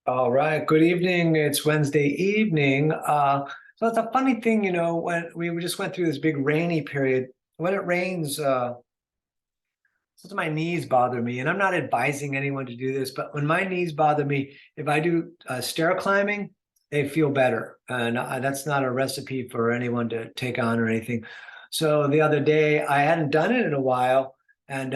All right. Good evening. It's Wednesday evening. So it's a funny thing, when we just went through this big rainy period. When it rains, sometimes my knees bother me, and I'm not advising anyone to do this, but when my knees bother me, if I do stair climbing, they feel better, and that's not a recipe for anyone to take on or anything. So the other day, I hadn't done it in a while, and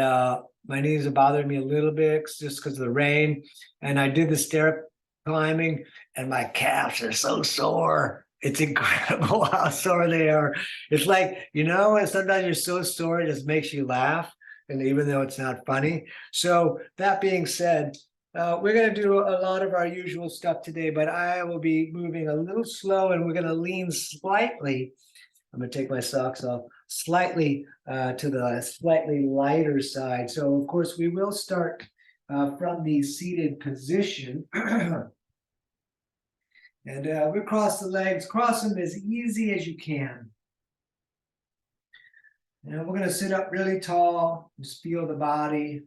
my knees are bothering me a little bit just because of the rain. And I did the stair climbing, and my calves are so sore. It's incredible how sore they are. It's like, sometimes you're so sore, it just makes you laugh. And even though it's not funny. So that being said, we're going to do a lot of our usual stuff today, but I will be moving a little slow and we're going to lean slightly. I'm going to take my socks off slightly to the slightly lighter side. So, of course, we will start from the seated position. And we cross the legs, cross them as easy as you can. And we're going to sit up really tall, just feel the body.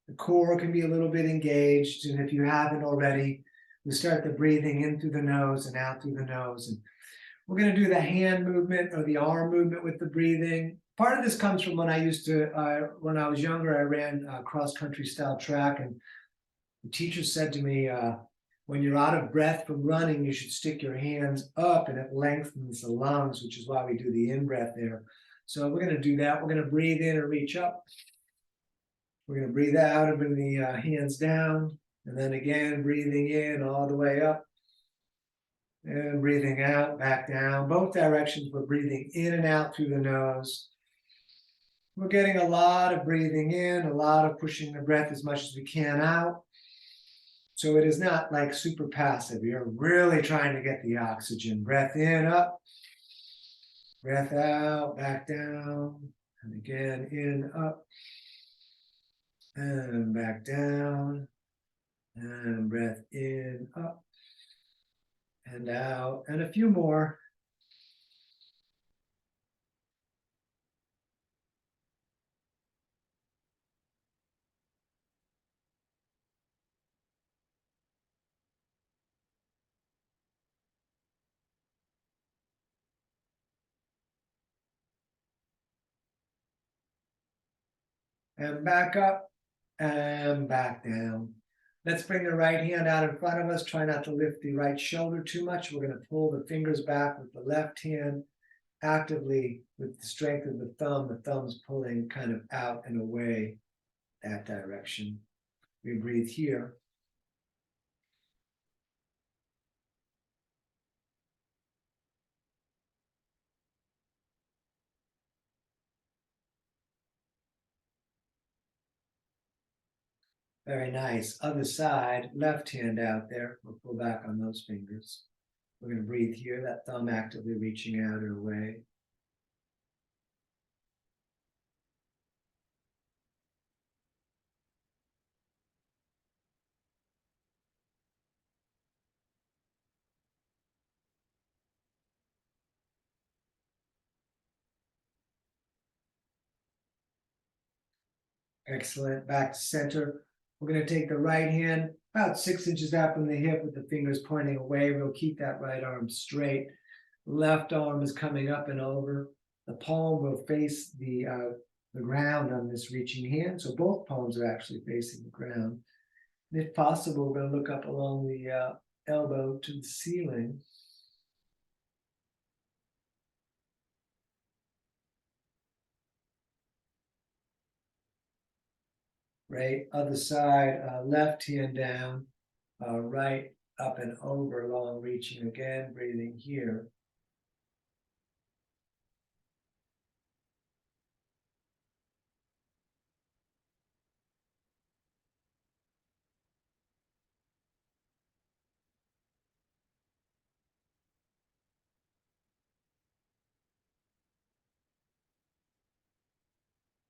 The core can be a little bit engaged. And if you haven't already, we start the breathing in through the nose and out through the nose. And we're going to do the hand movement or the arm movement with the breathing. Part of this comes from when I when I was younger, I ran cross-country style track. And the teacher said to me, when you're out of breath from running, you should stick your hands up and it lengthens the lungs, which is why we do the in-breath there. So we're going to do that. We're going to breathe in and reach up. We're going to breathe out and bring the hands down. And then again, breathing in all the way up. And breathing out, back down. Both directions, we're breathing in and out through the nose. We're getting a lot of breathing in, a lot of pushing the breath as much as we can out. So it is not like super passive. You're really trying to get the oxygen. Breath in, up. Breath out, back down. And again, in, up. And back down. And breath in, up. And out. And a few more. And back up. And back down. Let's bring the right hand out in front of us. Try not to lift the right shoulder too much. We're going to pull the fingers back with the left hand actively with the strength of the thumb. The thumb's pulling kind of out and away that direction. We breathe here. Very nice. Other side, left hand out there. We'll pull back on those fingers. We're going to breathe here, that thumb actively reaching out or away. Excellent. Back to center. We're going to take the right hand about 6 inches out from the hip with the fingers pointing away. We'll keep that right arm straight. Left arm is coming up and over. The palm will face the ground on this reaching hand. So both palms are actually facing the ground. And if possible, we're going to look up along the elbow to the ceiling. Right, other side, left hand down, right up and over, long reaching again, breathing here.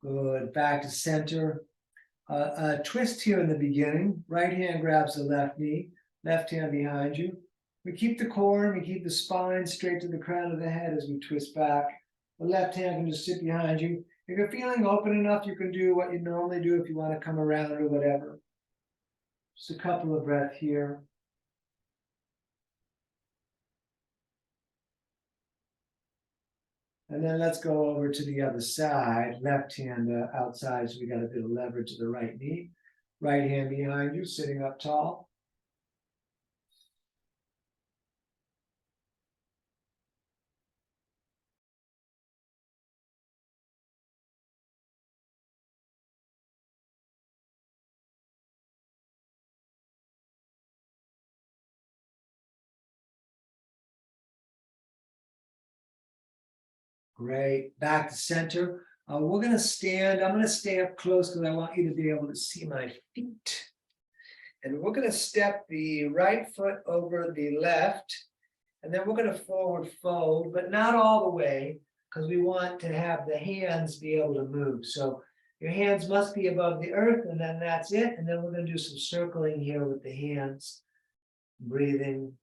Good, back to center. A twist here in the beginning. Right hand grabs the left knee, left hand behind you. We keep the core and we keep the spine straight to the crown of the head as we twist back. The left hand can just sit behind you. If you're feeling open enough, you can do what you normally do if you want to come around or whatever. Just a couple of breaths here. And then let's go over to the other side, left hand outside, so we got a bit of leverage to the right knee. Right hand behind you, sitting up tall. Great, back to center. We're gonna stand, I'm gonna stay up close because I want you to be able to see my feet. And we're gonna step the right foot over the left, and then we're gonna forward fold, but not all the way, because we want to have the hands be able to move. So your hands must be above the earth, and then that's it. And then we're gonna do some circling here with the hands, breathing.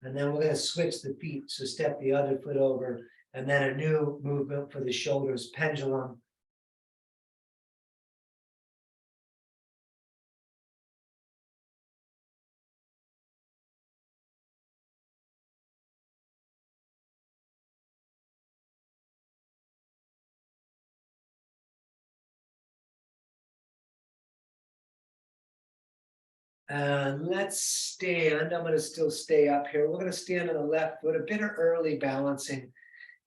And then we're gonna switch the feet, so step the other foot over, and then a new movement for the shoulders, pendulum. And let's stand, I'm gonna still stay up here. We're gonna stand on the left foot, a bit of early balancing.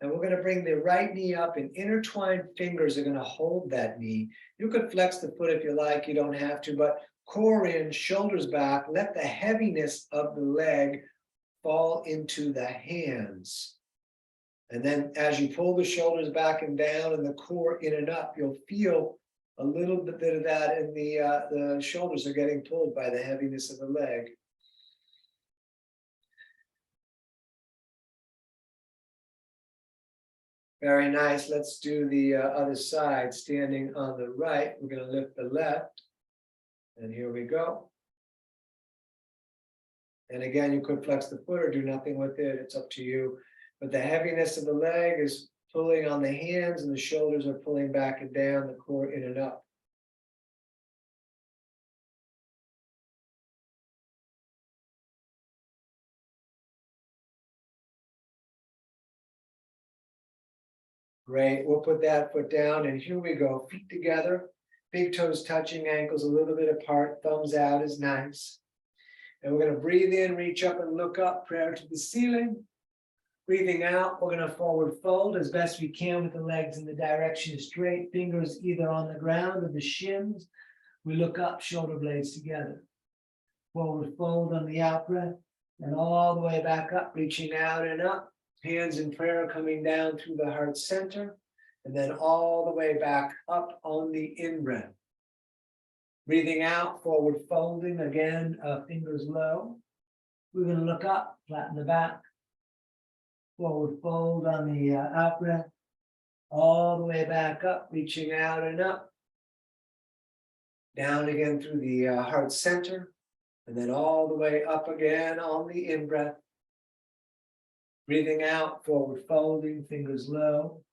And we're gonna bring the right knee up, and intertwined fingers are gonna hold that knee. You could flex the foot if you like, you don't have to, but core in, shoulders back, let the heaviness of the leg fall into the hands. And then as you pull the shoulders back and down and the core in and up, you'll feel a little bit of that in the shoulders are getting pulled by the heaviness of the leg. Very nice. Let's do the other side, standing on the right. We're going to lift the left. And here we go. And again, you could flex the foot or do nothing with it. It's up to you. But the heaviness of the leg is pulling on the hands, and the shoulders are pulling back and down, the core in and up. Great. We'll put that foot down, and here we go. Feet together, big toes touching, ankles a little bit apart, thumbs out is nice. And we're going to breathe in, reach up and look up, prayer to the ceiling. Breathing out, we're going to forward fold as best we can with the legs in the direction straight, fingers either on the ground or the shins. We look up, shoulder blades together. Forward fold on the out breath, and all the way back up, reaching out and up. Hands in prayer coming down through the heart center, and then all the way back up on the in breath. Breathing out, forward folding again, fingers low. We're going to look up, flatten the back. Forward fold on the out breath, all the way back up, reaching out and up. Down again through the heart center, and then all the way up again on the in breath. Breathing out, forward folding, fingers low.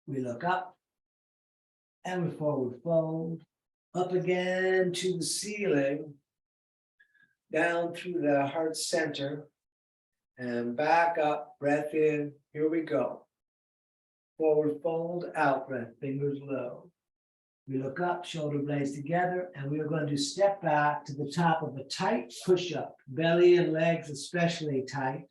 We look up, and we forward fold. Up again to the ceiling. Down through the heart center. And back up, breath in, here we go. Forward fold, out breath, fingers low. We look up, shoulder blades together, and we are going to step back to the top of a tight push-up, belly and legs especially tight.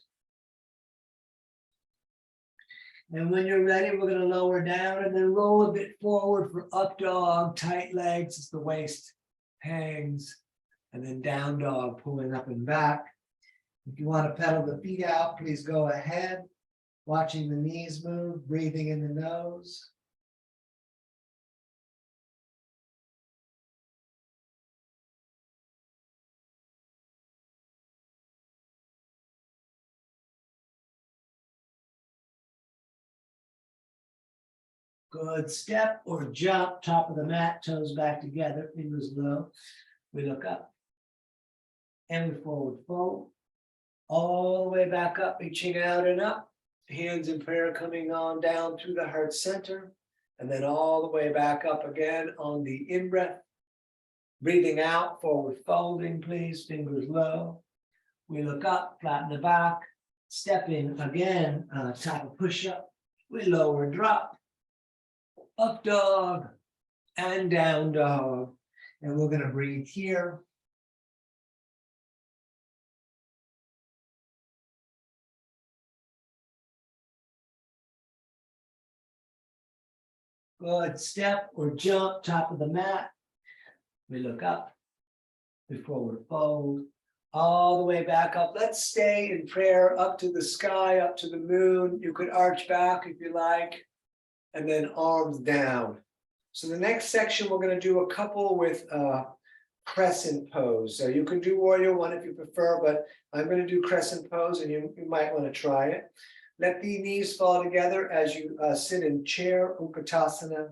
And when you're ready, we're going to lower down and then roll a bit forward for up dog, tight legs as the waist hangs, and then down dog, pulling up and back. If you want to pedal the feet out, please go ahead. Watching the knees move, breathing in the nose. Good. Step or jump, top of the mat, toes back together, fingers low. We look up. And we forward fold. All the way back up, reaching out and up. Hands in prayer coming on down through the heart center. And then all the way back up again on the in-breath. Breathing out, forward folding, please, fingers low. We look up, flatten the back. Stepping again, type of push-up. We lower, drop. Up dog and down dog. And we're going to breathe here. Good. Step or jump, top of the mat. We look up. We forward fold. All the way back up. Let's stay in prayer up to the sky, up to the moon. You could arch back if you like. And then arms down. So the next section, we're going to do a couple with crescent pose. So you can do warrior one if you prefer, but I'm going to do crescent pose and you might want to try it. Let the knees fall together as you sit in chair, Utkatasana.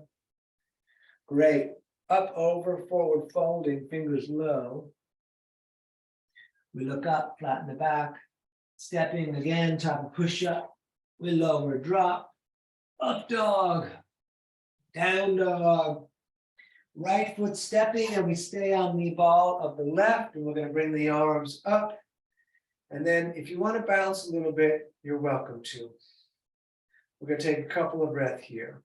Great. Up, over, forward folding, fingers low. We look up, flatten the back. Stepping again, top of push-up. We lower, drop. Up dog. Down dog. Right foot stepping, and we stay on the ball of the left, and we're going to bring the arms up. And then if you want to bounce a little bit, you're welcome to. We're going to take a couple of breaths here.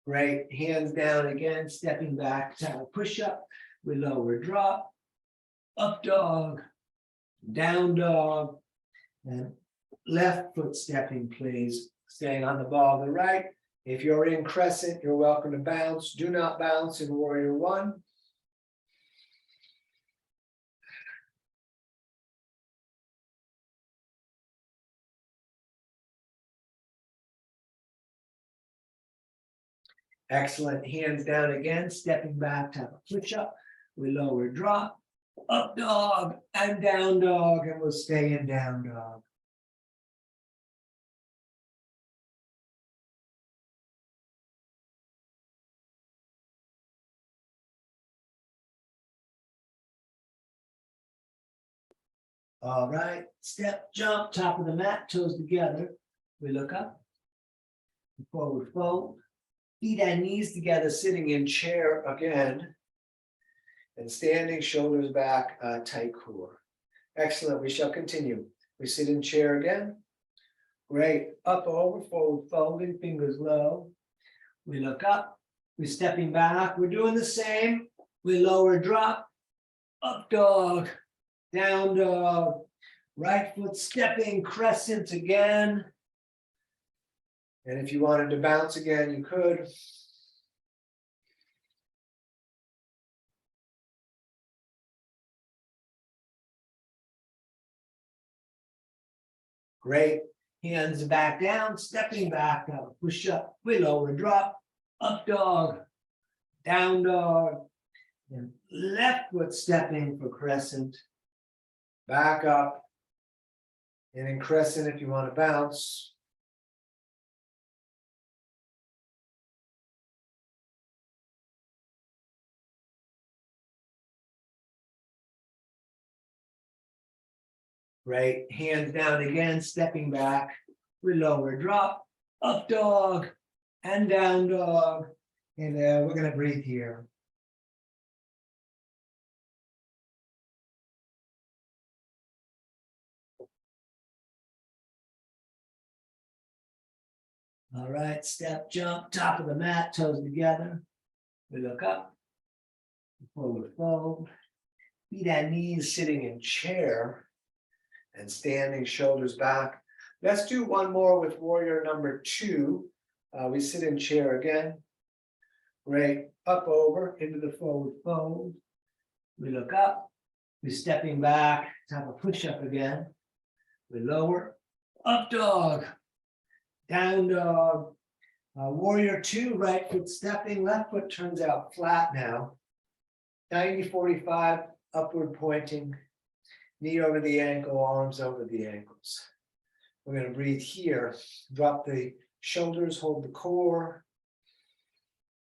Great. Hands down again, stepping back, to push up. We lower, drop. Up dog. Down dog. And left foot stepping, please. Staying on the ball of the right. If you're in crescent, you're welcome to bounce. Do not bounce in warrior one. Excellent. Hands down again, stepping back to a push up. We lower, drop. Up dog and down dog, and we'll stay in down dog. All right, step, jump, top of the mat, toes together. We look up, forward fold, feet and knees together, sitting in chair again, and standing, shoulders back, tight core. Excellent, we shall continue. We sit in chair again. Great, up, over, forward folding, fingers low. We look up, we're stepping back, we're doing the same. We lower, drop, up dog. Down dog, right foot stepping, crescent again. And if you wanted to bounce again, you could. Great. Hands back down, stepping back, push up, we lower, drop, up dog, down dog, and left foot stepping for crescent. Back up, and in crescent if you want to bounce. Great, hands down again, stepping back. We lower, drop, up dog, and down dog. And we're going to breathe here. All right, step, jump, top of the mat, toes together. We look up, forward fold, feet and knees sitting in chair and standing, shoulders back. Let's do one more with warrior number 2. We sit in chair again. Great, up, over, into the forward fold. We look up, we're stepping back, have a push up again. We lower, up dog. Down dog, warrior 2, right foot stepping, left foot turns out flat now. 90-45, upward pointing, knee over the ankle, arms over the ankles. We're going to breathe here, drop the shoulders, hold the core.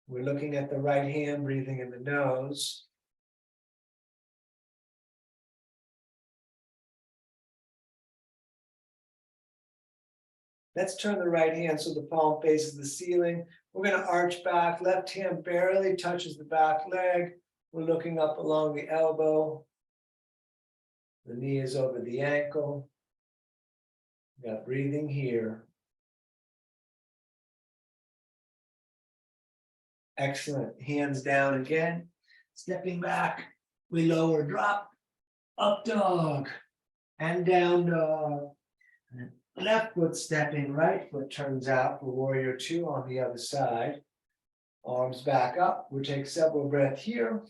We're looking at the right hand, breathing in the nose. Let's turn the right hand so the palm faces the ceiling. We're going to arch back. Left hand barely touches the back leg. We're looking up along the elbow. The knee is over the ankle. We got breathing here. Excellent. Hands down again. Stepping back. We lower, drop, up dog, and down dog. Left foot stepping, right foot turns out for warrior two on the other side. Arms back up. We'll take several breaths here.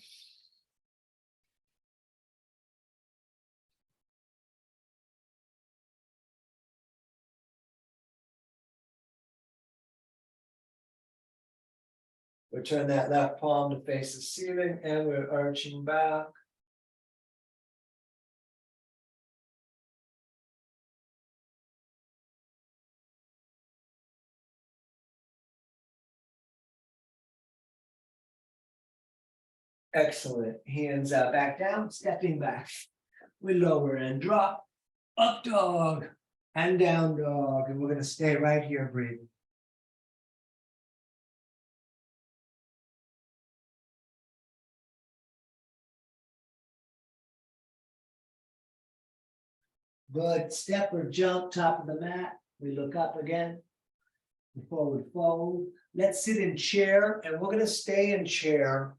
We'll turn that left palm to face the ceiling and we're arching back. Excellent. Hands back down, stepping back. We lower and drop, up dog, and down dog. And we're going to stay right here breathing. Good. Step or jump, top of the mat. We look up again. Forward fold. Let's sit in chair, and we're going to stay in chair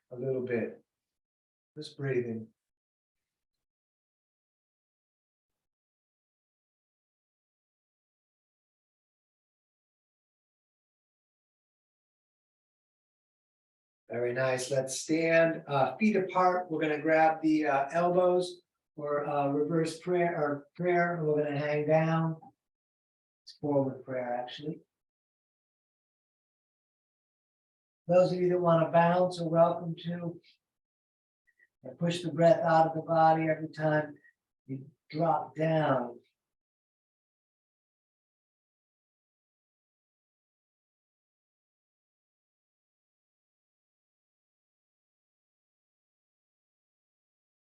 a little bit. Just breathing. Very nice. Let's stand feet apart. We're going to grab the elbows for reverse prayer. We're going to hang down. It's forward prayer, actually. Those of you that want to bounce are welcome to. And push the breath out of the body every time you drop down.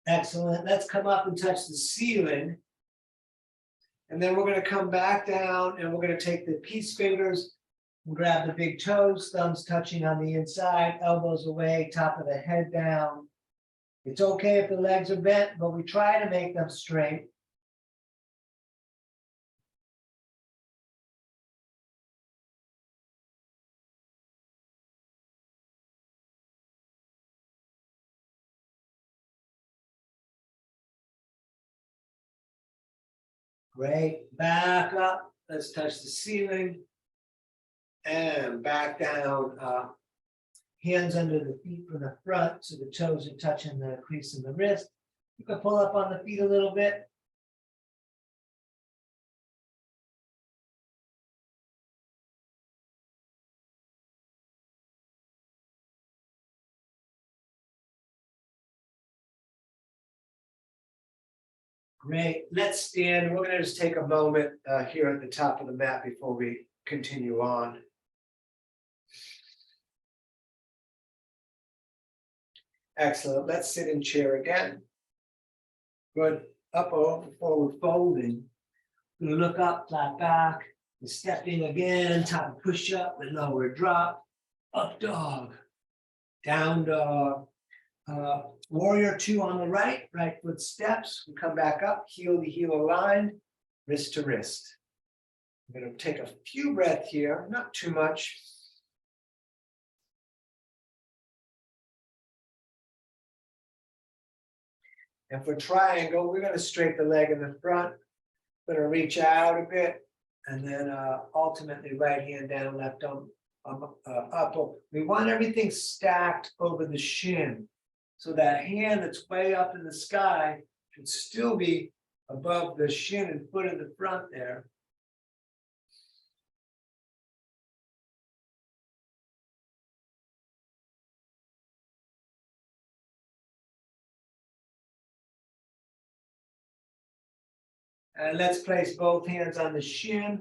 Excellent. Let's come up and touch the ceiling. And then we're going to come back down and we're going to take the peace fingers and grab the big toes, thumbs touching on the inside, elbows away, top of the head down. It's okay if the legs are bent, but we try to make them straight. Great. Back up. Let's touch the ceiling. And back down. Hands under the feet from the front so the toes are touching the crease in the wrist. You can pull up on the feet a little bit. Great. Let's stand. We're going to just take a moment here at the top of the mat before we continue on. Excellent. Let's sit in chair again. Good. Up over forward folding. We're going to look up, flat back. We're stepping again. Top push up and lower drop. Up dog. Down dog. Warrior two on the right. Right foot steps. We come back up. Heel to heel aligned. Wrist to wrist. I'm going to take a few breaths here. Not too much. And for triangle, we're going to straighten the leg in the front. Going to reach out a bit, and then ultimately right hand down, left arm up. We want everything stacked over the shin, so that hand that's way up in the sky should still be above the shin and foot in the front there. And let's place both hands on the shin.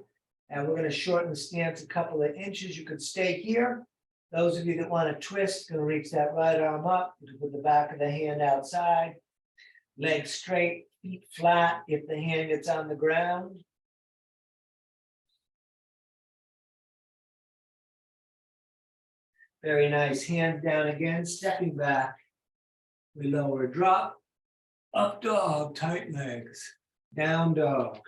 And we're going to shorten the stance a couple of inches. You could stay here. Those of you that want to twist, going to reach that right arm up. You can put the back of the hand outside. Legs straight, feet flat if the hand gets on the ground. Very nice. Hands down again, stepping back. We lower, drop. Up dog, tight legs. Down dog.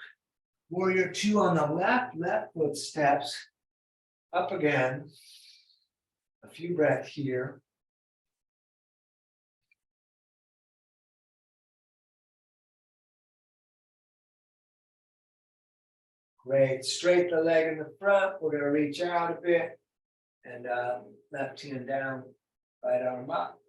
Warrior two on the left, left foot steps. Up again. A few breaths here. Great. Straight the leg in the front. We're going to reach out a bit. And left hand down, right arm up.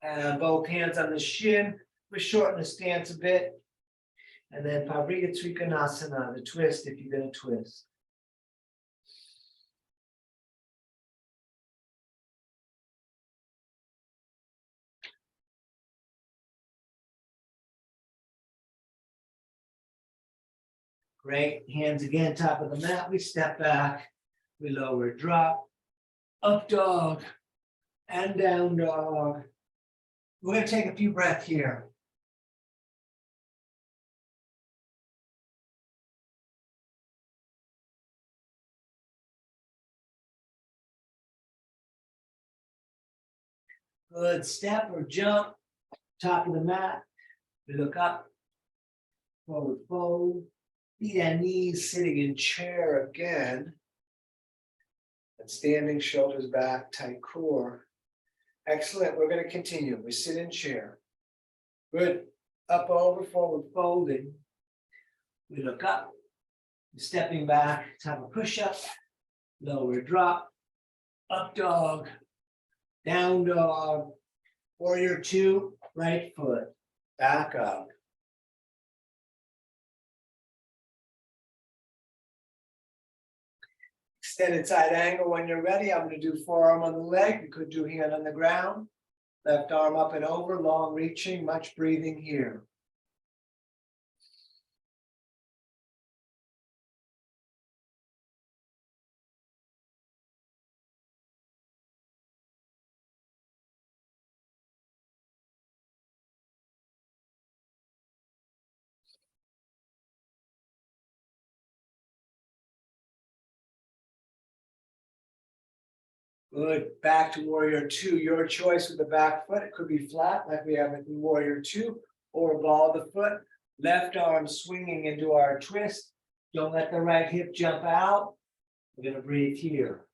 And both hands on the shin. We shorten the stance a bit. And then Pariya Trikonasana, the twist if you're going to twist. Great. Hands again, top of the mat. We step back. We lower, drop. Up dog. And down dog. We're going to take a few breaths here. Good. Step or jump. Top of the mat. We look up. Forward fold. Feet and knees sitting in chair again. And standing, shoulders back, tight core. Excellent. We're going to continue. We sit in chair. Good. Up, over, forward folding. We look up. Stepping back. Let's have a push-up. Lower drop. Up dog. Down dog. Warrior two. Right foot. Back up. Extended side angle when you're ready. I'm going to do forearm on the leg. You could do hand on the ground. Left arm up and over, long reaching, much breathing here. Good. Back to warrior two. Your choice with the back foot. It could be flat like we have in warrior two, or ball of the foot. Left arm swinging into our twist. Don't let the right hip jump out. We're going to breathe here.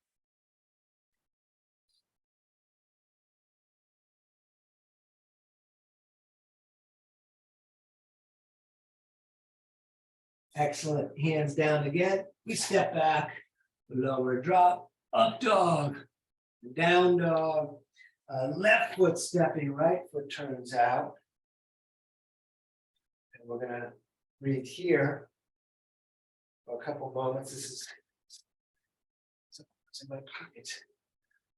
Excellent. Hands down again. We step back. Lower drop. Up dog. Down dog. Left foot stepping, right foot turns out. And we're going to breathe here for a couple moments. This is in my pocket.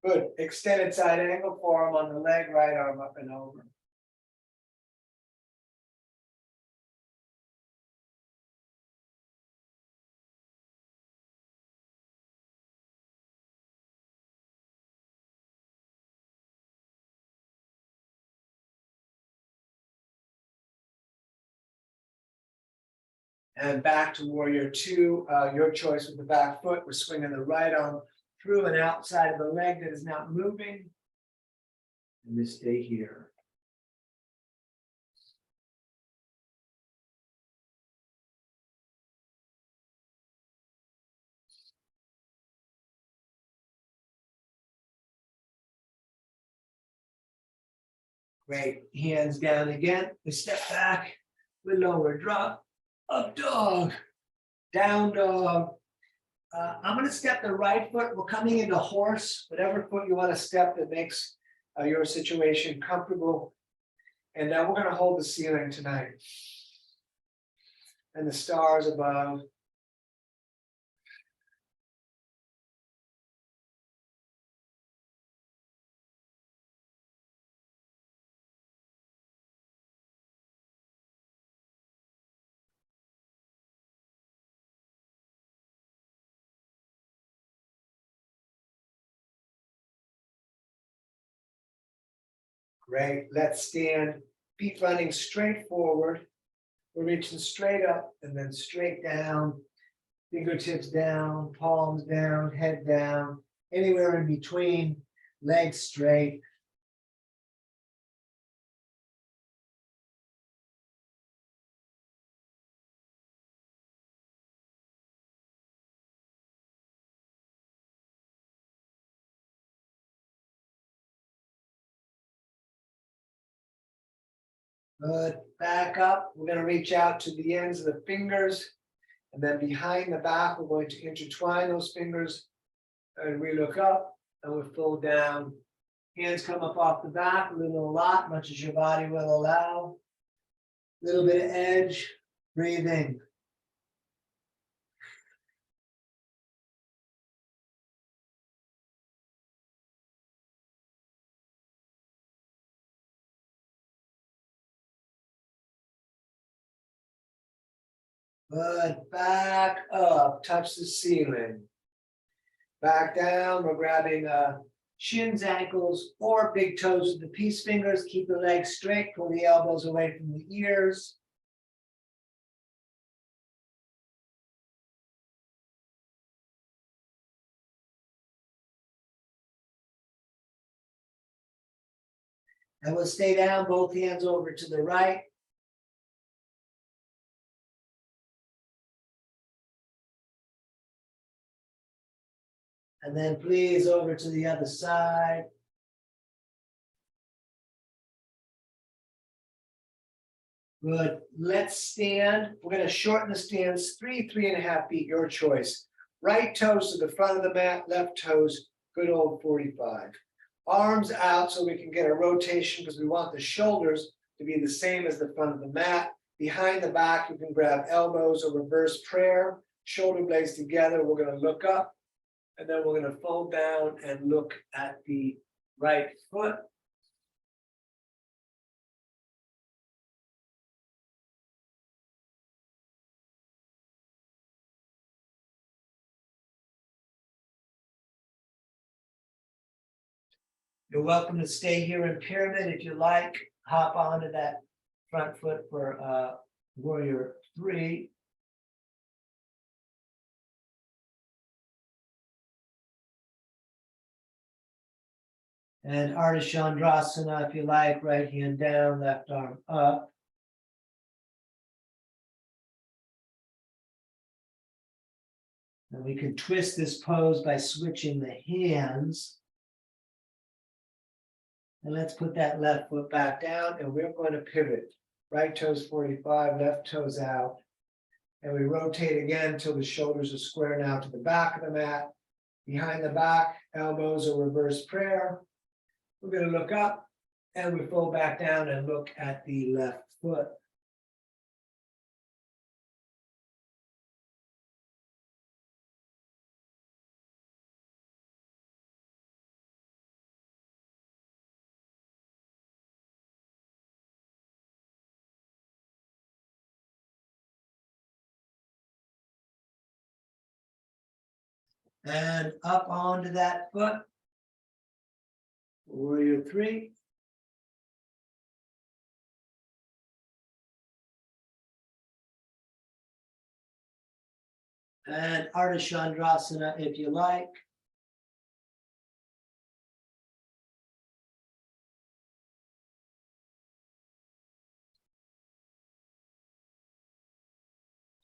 Good. Extended side angle, forearm on the leg, right arm up and over. And back to warrior two. Your choice with the back foot. We're swinging the right arm through and outside of the leg that is not moving. And we stay here. Great. Hands down again. We step back. We lower drop. Up dog. Down dog. I'm going to step the right foot. We're coming into horse, whatever foot you want to step that makes your situation comfortable. And we're going to hold the ceiling tonight. And the stars above. Great. Let's stand. Feet running straight forward. We're reaching straight up and then straight down. Fingertips down, palms down, head down, anywhere in between, legs straight. Good. Back up. We're going to reach out to the ends of the fingers. And then behind the back, we're going to intertwine those fingers. And we look up and we fold down. Hands come up off the back, a lot, much as your body will allow. A little bit of edge, breathing. Good. Back up, touch the ceiling. Back down, we're grabbing shins, ankles, or big toes with the peace fingers. Keep the legs straight, pull the elbows away from the ears. And we'll stay down, both hands over to the right. And then please over to the other side. Good. Let's stand. We're going to shorten the stance 3.5 feet, your choice. Right toes to the front of the mat, left toes, good old 45. Arms out so we can get a rotation because we want the shoulders to be the same as the front of the mat. Behind the back, you can grab elbows or reverse prayer, shoulder blades together. We're going to look up and then we're going to fold down and look at the right foot. You're welcome to stay here in pyramid if you like. Hop onto that front foot for warrior 3. And Ardha Chandrasana if you like, right hand down, left arm up. And we can twist this pose by switching the hands. And let's put that left foot back down and we're going to pivot. Right toes 45, left toes out. And we rotate again until the shoulders are square now to the back of the mat. Behind the back, elbows or reverse prayer. We're going to look up and we fold back down and look at the left foot. And up onto that foot. Warrior 3. And Ardha Chandrasana if you like.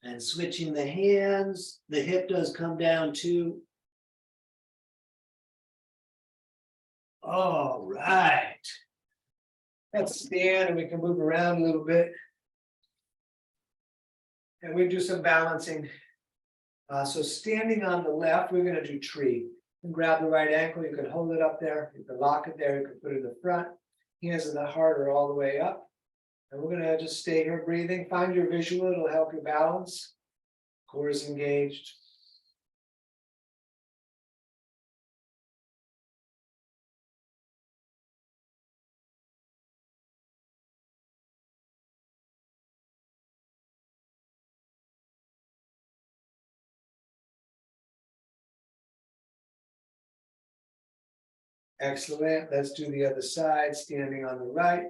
And switching the hands, the hip does come down too. All right. Let's stand and we can move around a little bit. And we do some balancing. So standing on the left, we're going to do tree. You can grab the right ankle, you can hold it up there, you can lock it there, you can put it in the front. Hands in the heart are all the way up. And we're going to just stay here breathing. Find your visual, it'll help you balance. Core is engaged. Excellent. Let's do the other side, standing on the right.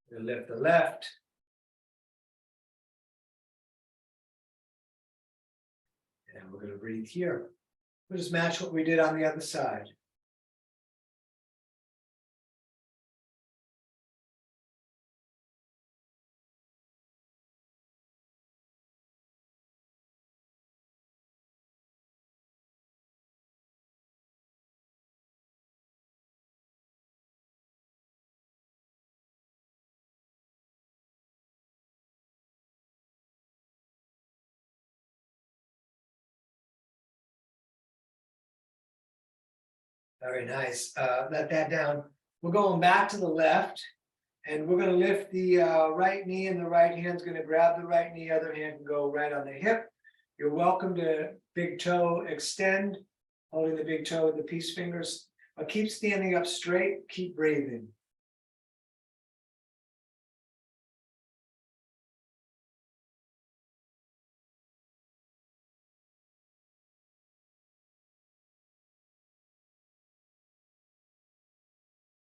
We'll lift the left. And we're going to breathe here. We'll just match what we did on the other side. Very nice. Let that down. We're going back to the left, and we're going to lift the right knee, and the right hand's going to grab the right knee. Other hand can go right on the hip. You're welcome to big toe extend, holding the big toe with the peace fingers. But keep standing up straight. Keep breathing.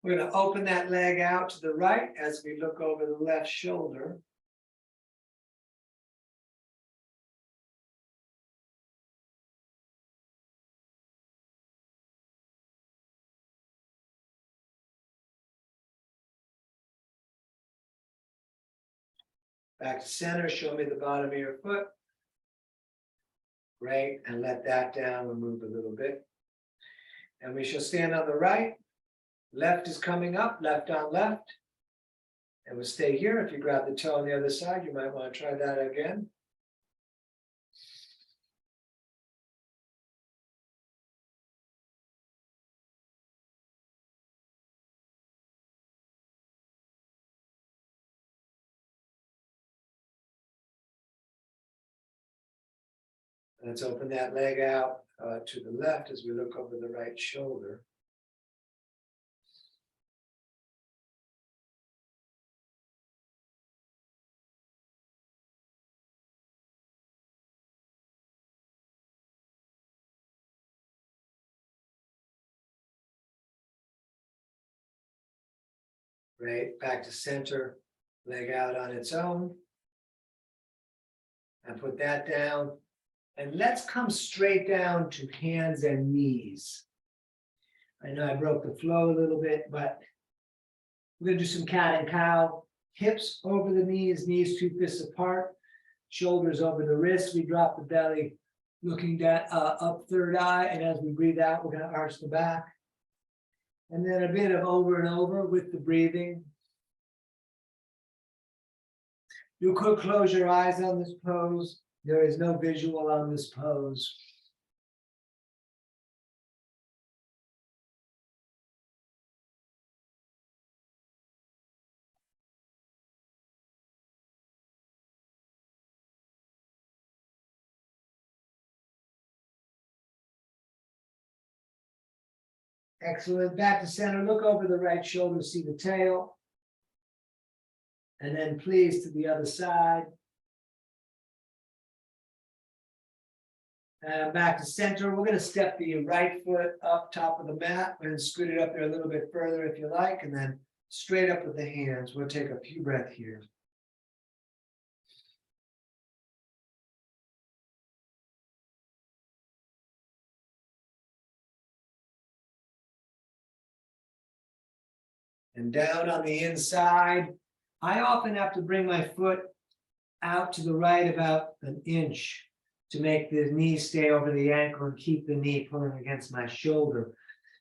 We're going to open that leg out to the right as we look over the left shoulder. Back to center, show me the bottom of your foot. Great, and let that down and move a little bit. And we shall stand on the right. Left is coming up, left on left. And we'll stay here. If you grab the toe on the other side, you might want to try that again. Let's open that leg out to the left as we look over the right shoulder. Great, back to center, leg out on its own. And put that down. And let's come straight down to hands and knees. I know I broke the flow a little bit, but we're going to do some cat and cow. Hips over the knees, knees 2 fists apart, shoulders over the wrists. We drop the belly, looking down, up third eye. And as we breathe out, we're going to arch the back. And then a bit of over and over with the breathing. You could close your eyes on this pose. There is no visual on this pose. Excellent. Back to center. Look over the right shoulder, see the tail. And then please to the other side. And back to center. We're going to step the right foot up top of the mat and scoot it up there a little bit further if you like, and then straight up with the hands. We'll take a few breaths here. And down on the inside. I often have to bring my foot out to the right about an inch to make the knee stay over the ankle and keep the knee pulling against my shoulder.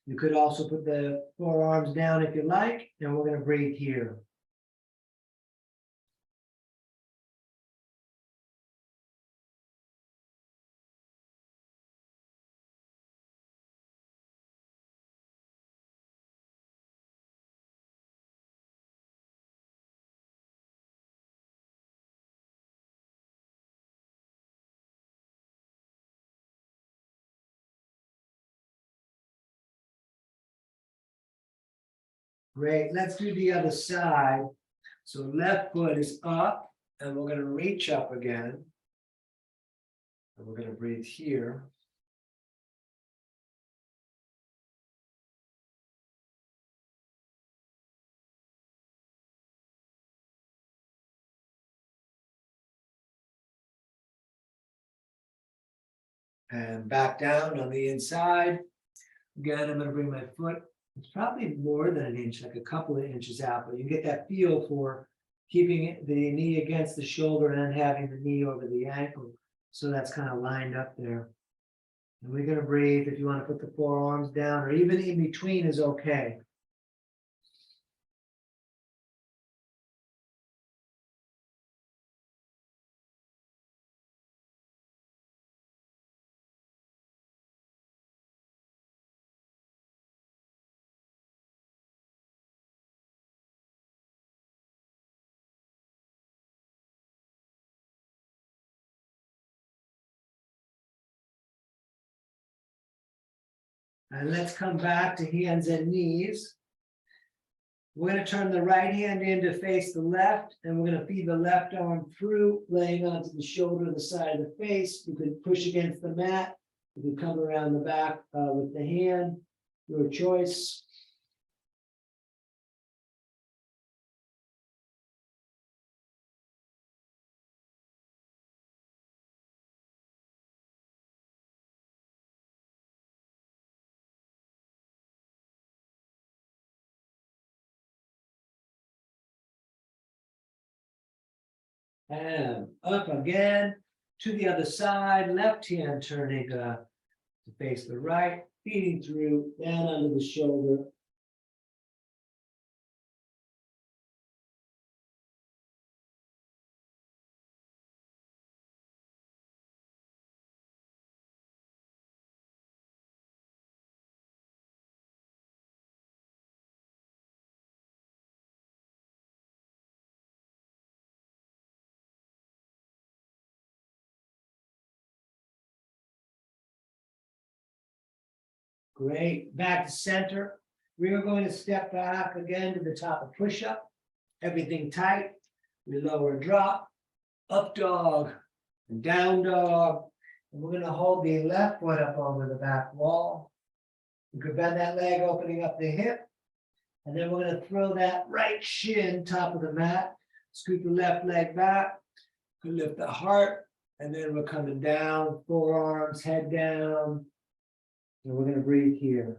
You could also put the forearms down if you like, and we're going to breathe here. Great, let's do the other side. So left foot is up, and we're going to reach up again. And we're going to breathe here. And back down on the inside. Again, I'm going to bring my foot, it's probably more than an inch, like a couple of inches out, but you get that feel for keeping the knee against the shoulder and having the knee over the ankle. So that's kind of lined up there. And we're going to breathe. If you want to put the forearms down or even in between is okay. And let's come back to hands and knees. We're going to turn the right hand in to face the left, and we're going to feed the left arm through, laying onto the shoulder, the side of the face. You can push against the mat. You can come around the back with the hand, your choice. And up again to the other side, left hand turning to face the right, feeding through, down under the shoulder. Great, back to center. We are going to step back again to the top of push-up. Everything tight. We lower drop, up dog, and down dog. And we're going to hold the left foot up over the back wall. You could bend that leg, opening up the hip. And then we're going to throw that right shin top of the mat. Scoot the left leg back. Could lift the heart. And then we're coming down, forearms, head down. And we're going to breathe here.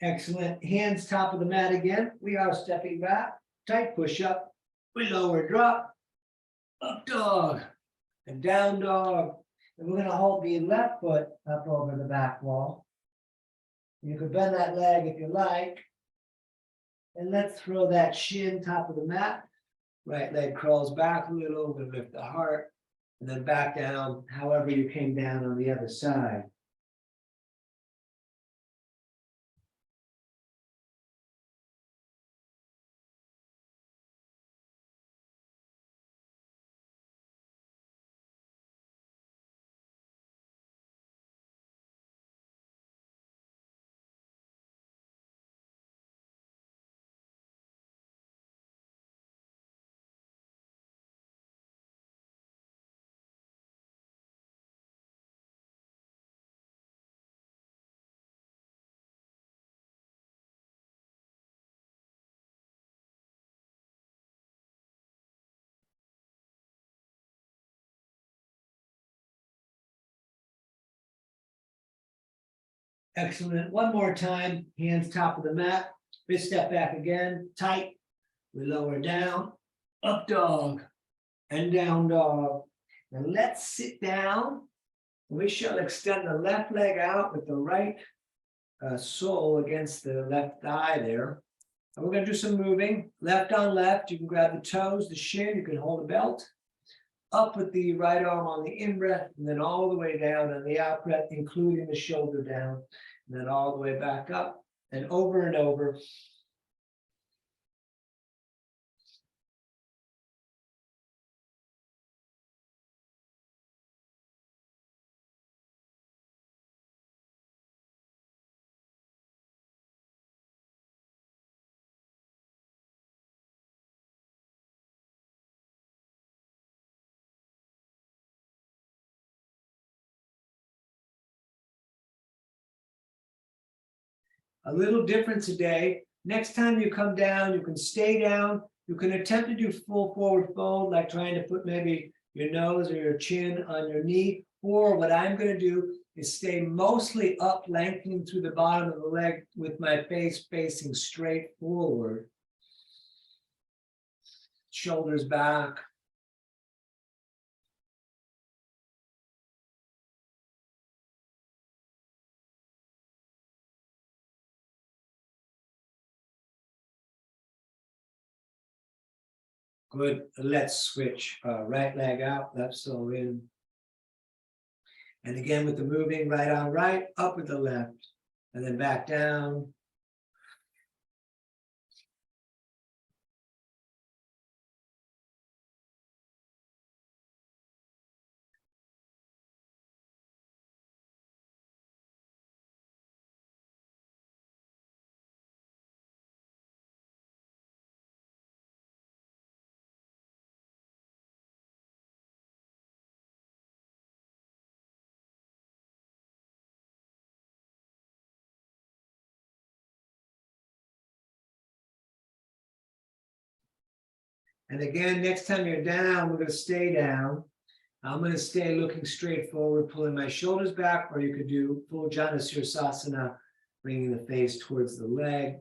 Excellent. Hands top of the mat again. We are stepping back. Tight push up. We lower drop. Up dog. And down dog. And we're going to hold the left foot up over the back wall. You could bend that leg if you like. And let's throw that shin top of the mat. Right leg crawls back a little. We're going to lift the heart. And then back down however you came down on the other side. Excellent. One more time. Hands top of the mat. We step back again. Tight. We lower down. Up dog. And down dog. And let's sit down. We shall extend the left leg out with the right sole against the left thigh there. And we're going to do some moving. Left on left. You can grab the toes, the shin. You can hold the belt. up with the right arm on the in-breath, and then all the way down on the out-breath, including the shoulder down, and then all the way back up, and over and over. A little different today. Next time you come down, you can stay down. You can attempt to do full forward fold, like trying to put maybe your nose or your chin on your knee. Or what I'm going to do is stay mostly up, lengthening through the bottom of the leg with my face facing straight forward. Shoulders back. Good. Let's switch. Right leg out, left sole in. And again with the moving, right on right, up with the left, and then back down. And again, next time you're down, we're going to stay down. I'm going to stay looking straight forward, pulling my shoulders back, or you could do full Janasirsasana, bringing the face towards the leg.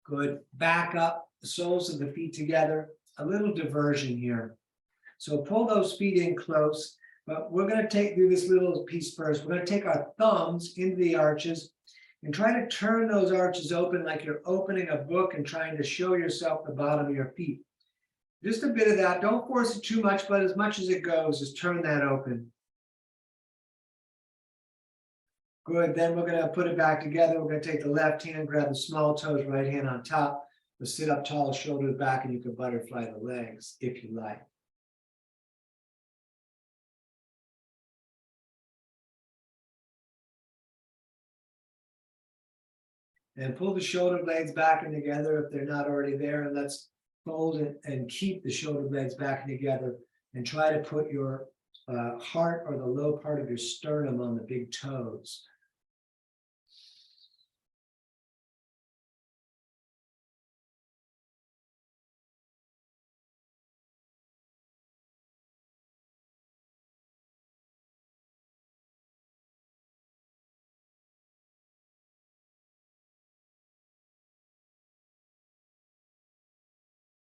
Good. Back up, the soles of the feet together. A little diversion here. So pull those feet in close, but we're going to do this little piece first. We're going to take our thumbs into the arches and try to turn those arches open like you're opening a book and trying to show yourself the bottom of your feet. Just a bit of that. Don't force it too much, but as much as it goes, just turn that open. Good. Then we're going to put it back together. We're going to take the left hand, grab the small toes, right hand on top. We'll sit up tall, shoulders back, and you can butterfly the legs if you like. And pull the shoulder blades back and together if they're not already there. And let's fold it and keep the shoulder blades back and together. And try to put your heart or the low part of your sternum on the big toes.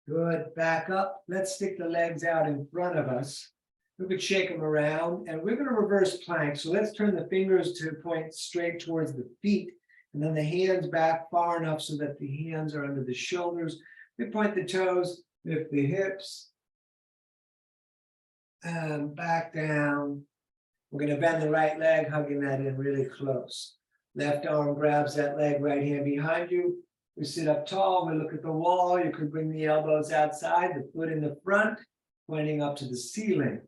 Good. Back up. Let's stick the legs out in front of us. We could shake them around, and we're going to reverse plank. So let's turn the fingers to point straight towards the feet, and then the hands back far enough so that the hands are under the shoulders. We point the toes, lift the hips, and back down. We're going to bend the right leg, hugging that in really close. Left arm grabs that leg, right hand behind you. We sit up tall, we look at the wall. You could bring the elbows outside, the foot in the front, pointing up to the ceiling.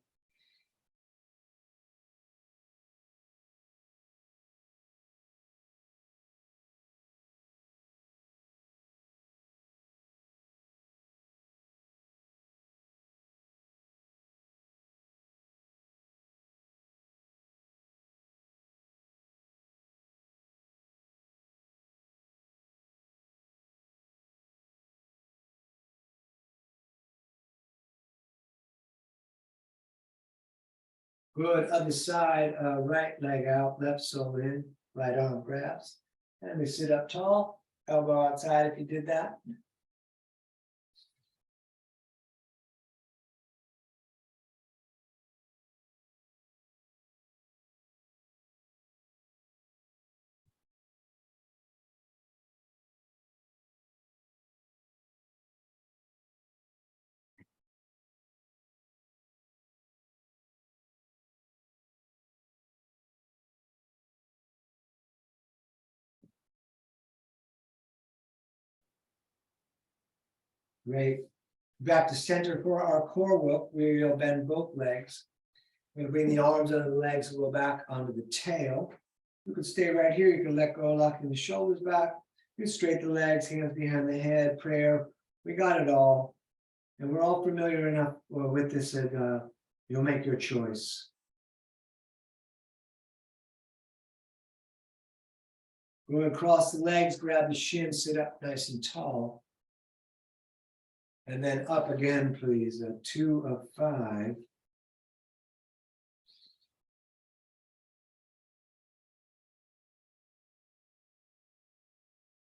Good. Other side, right leg out, left sole in, right arm grabs. And we sit up tall, elbow outside if you did that. Great. Back to center for our core work, where you'll bend both legs. We're gonna bring the arms under the legs and go back onto the tail. You can stay right here. You can let go, locking the shoulders back. You can straighten the legs, hands behind the head, prayer. We got it all. And we're all familiar enough with this that you'll make your choice. We're going to cross the legs, grab the shin, sit up nice and tall. And then up again, please. 2 of 5.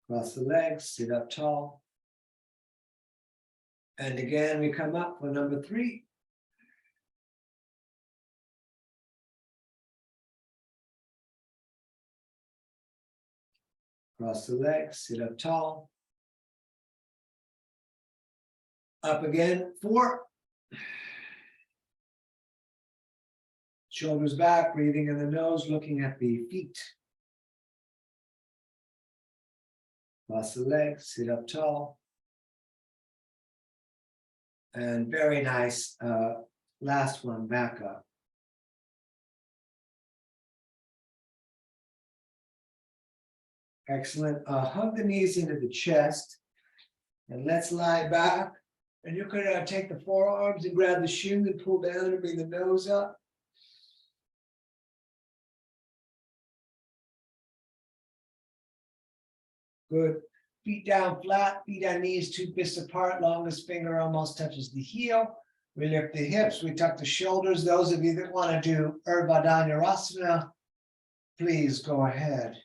Cross the legs, sit up tall. And again, we come up for number 3. Cross the legs, sit up tall. Up again, 4. Shoulders back, breathing in the nose, looking at the feet. Cross the legs, sit up tall. And very nice, last one, back up. Excellent. Hug the knees into the chest. And let's lie back. And you could take the forearms and grab the shins and pull down and bring the nose up. Good. Feet down flat, feet on knees, 2 fists apart, longest finger almost touches the heel. We lift the hips, we tuck the shoulders. Those of you that want to do Urdhva Dhanurasana, please go ahead.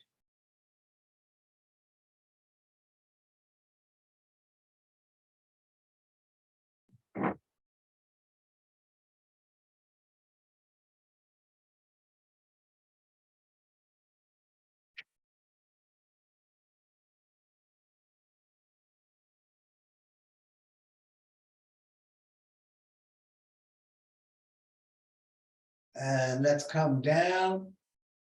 And let's come down.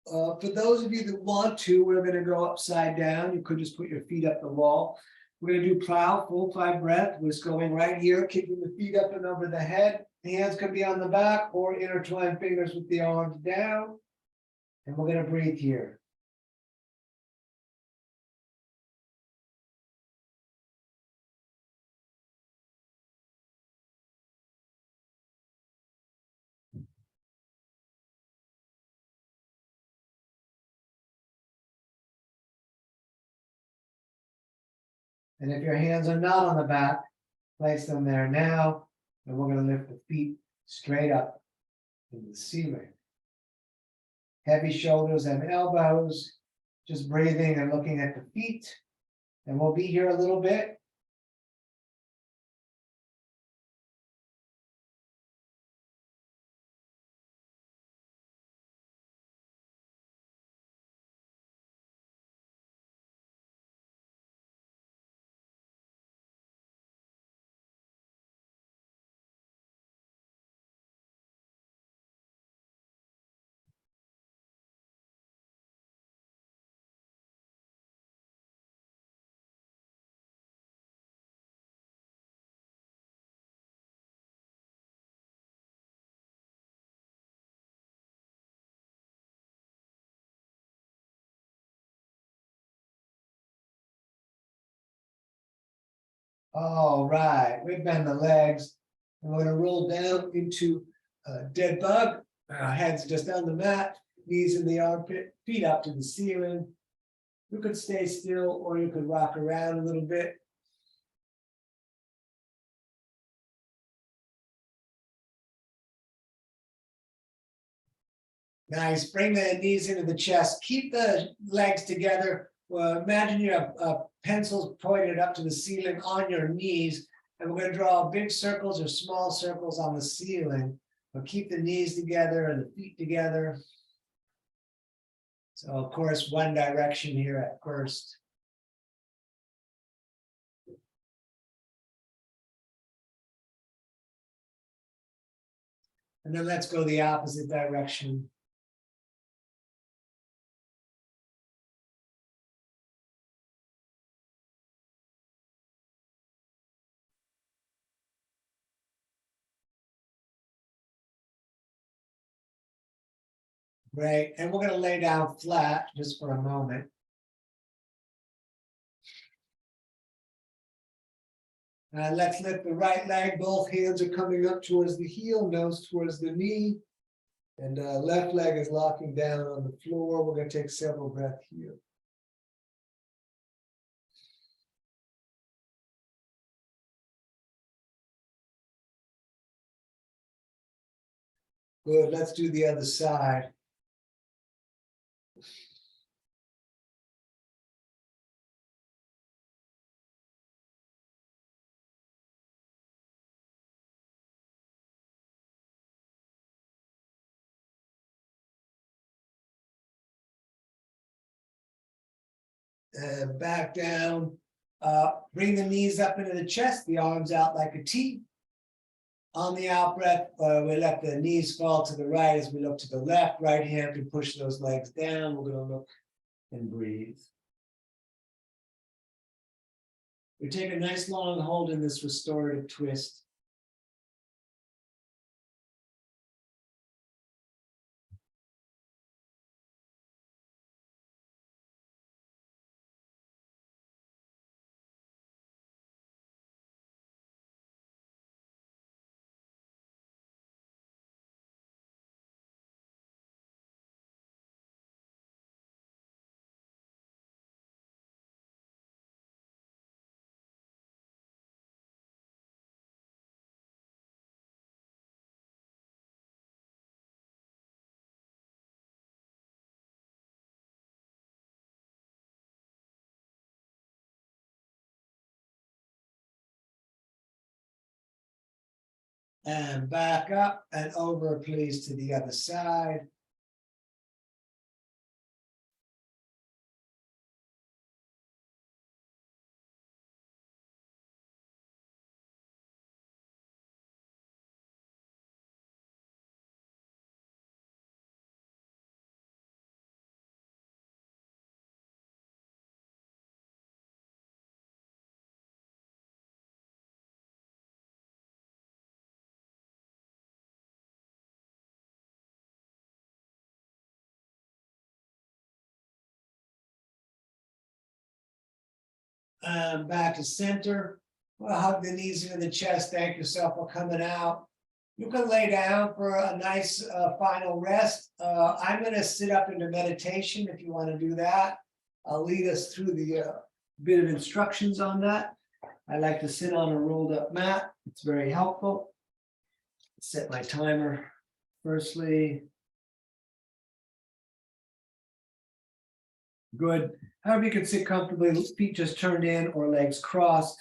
For those of you that want to, we're going to go upside down. You could just put your feet up the wall. We're going to do plow, full 5 breath. We're just going right here, kicking the feet up and over the head. The hands could be on the back or intertwine fingers with the arms down. And we're going to breathe here. And if your hands are not on the back, place them there now. And we're going to lift the feet straight up into the ceiling. Heavy shoulders and elbows. Just breathing and looking at the feet. And we'll be here a little bit. All right, we bend the legs. We're going to roll down into a dead bug. Heads just on the mat, knees in the armpit, feet up to the ceiling. You could stay still or you could rock around a little bit. Nice, bring the knees into the chest. Keep the legs together. Imagine you have pencils pointed up to the ceiling on your knees. And we're going to draw big circles or small circles on the ceiling. But keep the knees together and the feet together. So of course, one direction here at first. And then let's go the opposite direction. Great, and we're gonna lay down flat just for a moment. Let's lift the right leg, both hands are coming up towards the heel, nose towards the knee. And left leg is locking down on the floor. We're gonna take several breaths here. Good, let's do the other side. And back down. Bring the knees up into the chest, the arms out like a T. On the out breath, we let the knees fall to the right as we look to the left. Right hand can push those legs down. We're going to look and breathe. We take a nice long hold in this restorative twist. And back up and over, please, to the other side. Back to center. We'll hug the knees into the chest. Thank yourself for coming out. You can lay down for a nice final rest. I'm going to sit up into meditation if you want to do that. I'll lead us through the bit of instructions on that. I like to sit on a rolled up mat. It's very helpful. Set my timer firstly. Good. However you can sit comfortably, feet just turned in or legs crossed.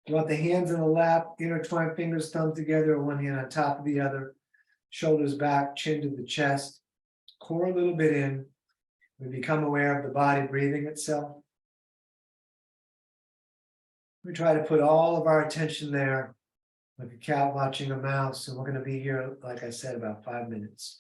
You want the hands in the lap, intertwine fingers, thumb together, one hand on top of the other. Shoulders back, chin to the chest. Core a little bit in. We become aware of the body breathing itself. We try to put all of our attention there, like a cat watching a mouse. And we're going to be here, like I said, about 5 minutes.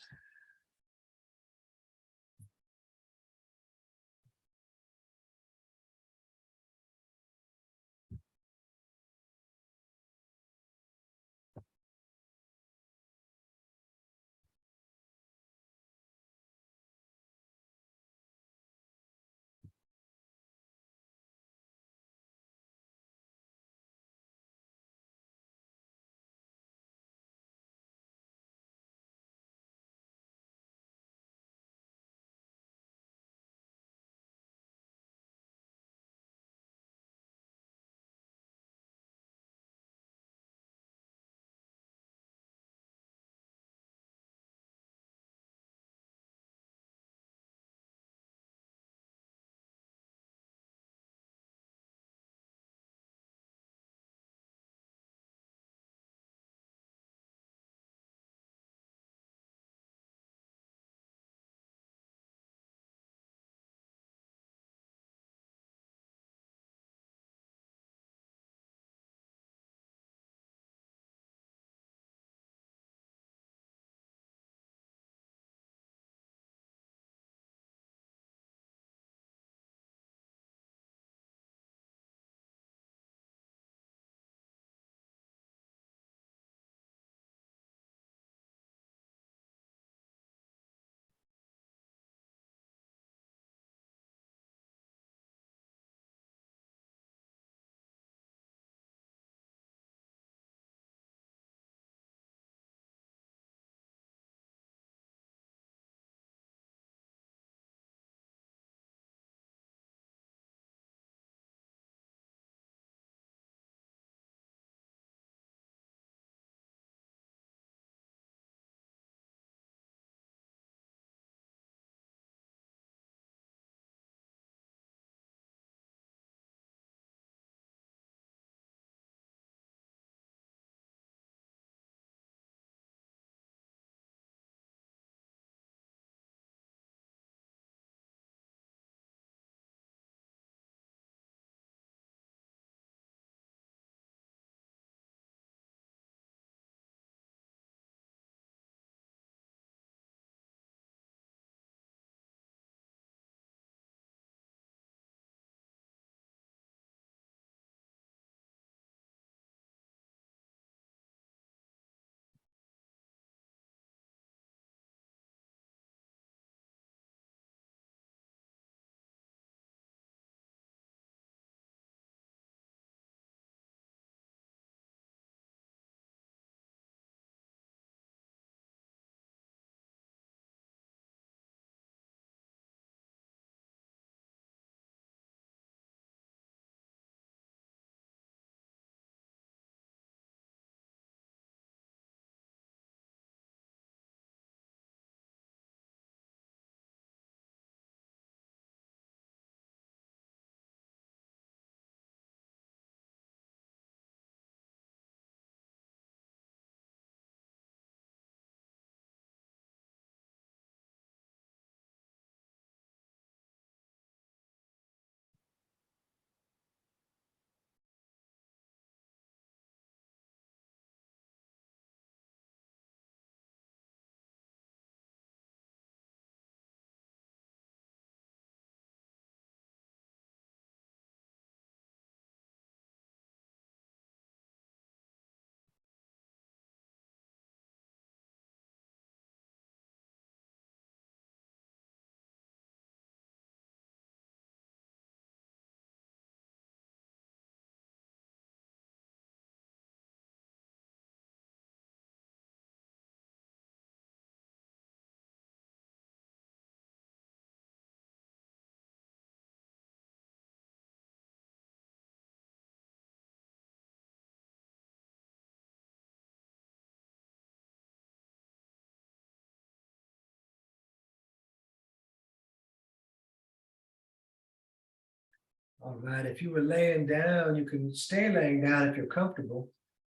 All right, if you were laying down, you can stay laying down if you're comfortable,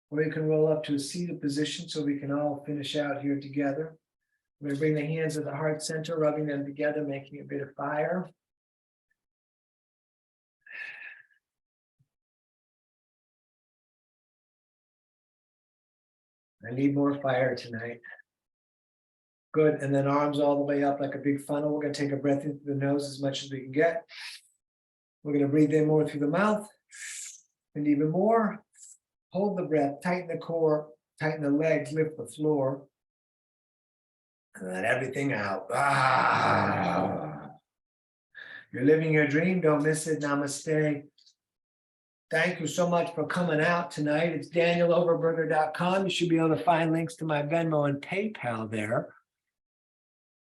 or you can roll up to a seated position so we can all finish out here together. We're going to bring the hands at the heart center, rubbing them together, making a bit of fire. I need more fire tonight. Good, and then arms all the way up like a big funnel. We're going to take a breath in through the nose as much as we can get. We're going to breathe in more through the mouth, and even more. Hold the breath, tighten the core, tighten the legs, lift the floor. And let everything out. You're living your dream, don't miss it. Namaste. Thank you so much for coming out tonight. It's danieloverberger.com. You should be able to find links to my Venmo and PayPal there.